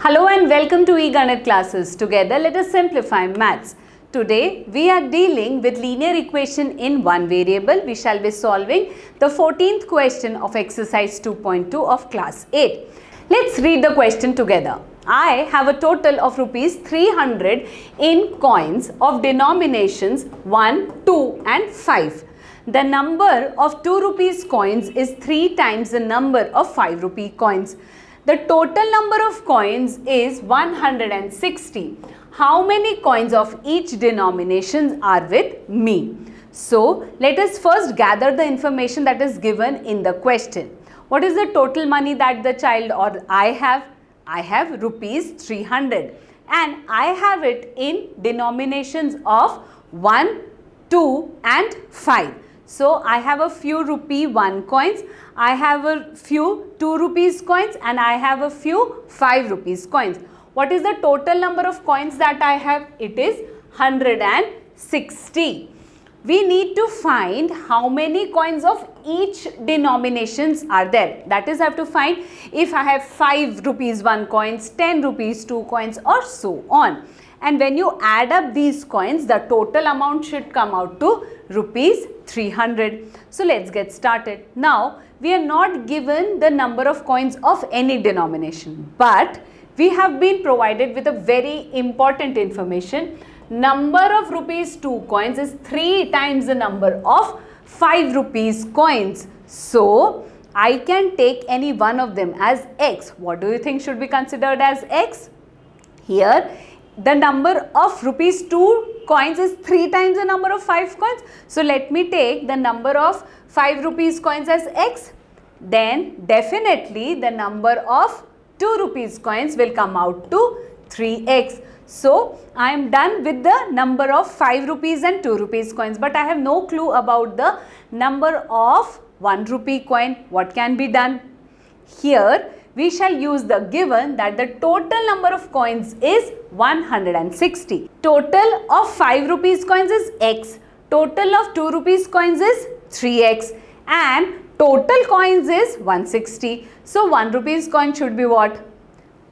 Hello and welcome to Eganeet classes. Together let us simplify maths. Today we are dealing with linear equation in one variable. We shall be solving the 14th question of exercise 2.2 of class 8. Let's read the question together. I have a total of rupees 300 in coins of denominations 1, 2 and 5. The number of 2 rupees coins is 3 times the number of 5 rupee coins. The total number of coins is 160. How many coins of each denomination are with me? So, let us first gather the information that is given in the question. What is the total money that the child or I have? I have rupees 300 and I have it in denominations of 1, 2 and 5. So, I have a few rupee 1 coins, I have a few 2 rupees coins and I have a few 5 rupees coins. What is the total number of coins that I have? It is 160. We need to find how many coins of each denominations are there. That is, I have to find if I have 5 rupees 1 coins, 10 rupees 2 coins or so on. And when you add up these coins, the total amount should come out to rupees 300. So let's get started. Now, we are not given the number of coins of any denomination, but we have been provided with a very important information. Number of rupees 2 coins is 3 times the number of 5 rupees coins. So, I can take any one of them as x. What do you think should be considered as x? Here, the number of rupees 2 coins is 3 times the number of 5 coins. So, let me take the number of 5 rupees coins as x. Then, definitely the number of 2 rupees coins will come out to 3x. So, I am done with the number of 5 rupees and 2 rupees coins, but I have no clue about the number of 1 rupee coin. What can be done? Here, we shall use the given that the total number of coins is 160. Total of 5 rupees coins is x. Total of 2 rupees coins is 3x. And total coins is 160. So, 1 rupees coin should be what?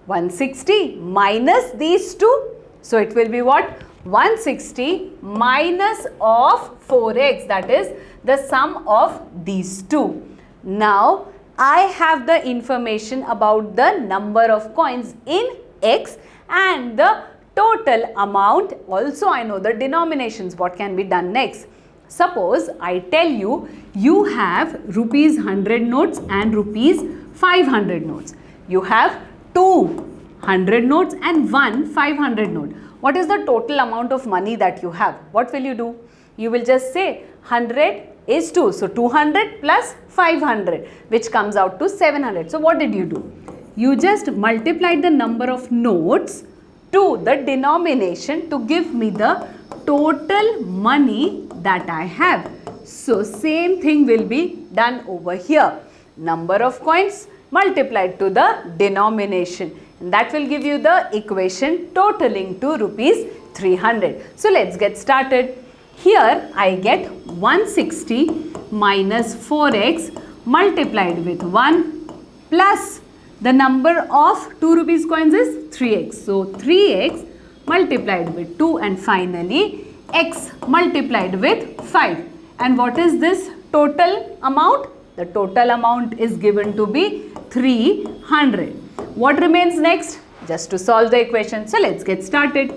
160 minus these two. So, it will be what? 160 minus of 4x, that is the sum of these two. Now, I have the information about the number of coins in x and the total amount. Also, I know the denominations. What can be done next? Suppose I tell you, you have rupees 100 notes and rupees 500 notes. You have 2 100 notes and 1 500 note. What is the total amount of money that you have? What will you do? You will just say 100 is 2. So, 200 plus 500, which comes out to 700. So, what did you do? You just multiplied the number of notes to the denomination to give me the total money that I have. So, same thing will be done over here. Number of coins multiplied to the denomination. And that will give you the equation totaling to rupees 300. So, let's get started. Here I get 160 minus 4x multiplied with 1 plus the number of 2 rupees coins is 3x. So, 3x multiplied with 2 and finally x multiplied with 5. And what is this total amount? The total amount is given to be 300. What remains next? Just to solve the equation. So, let's get started.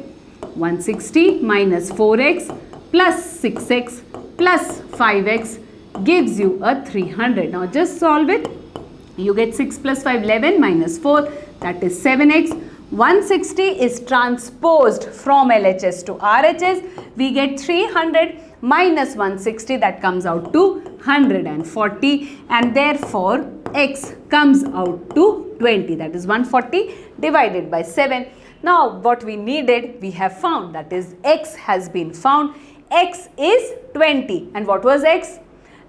160 minus 4x plus 6x plus 5x gives you a 300. Now, just solve it. You get 6 plus 5, 11 minus 4, that is 7x. 160 is transposed from LHS to RHS. We get 300 minus 160, that comes out to 140, and therefore x comes out to 20, that is 140 divided by 7. Now, what we needed, we have found, that is x has been found. X is 20 and what was x?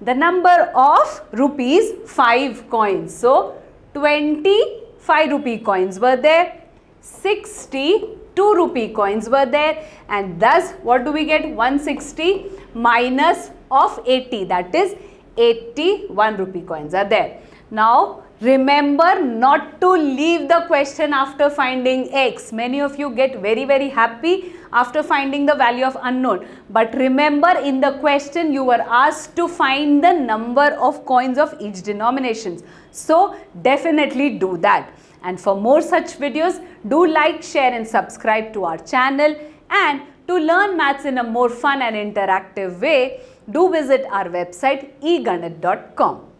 The number of rupees 5 coins. So, 25 rupee coins were there, 62 rupee coins were there, and thus what do we get? 160 minus of 80, that is 81 rupee coins are there. Now, Remember not to leave the question after finding x. Many of you get very happy after finding the value of unknown. But remember, in the question you were asked to find the number of coins of each denominations. So definitely do that. And for more such videos, do like, share and subscribe to our channel. And to learn maths in a more fun and interactive way, do visit our website eganeet.com.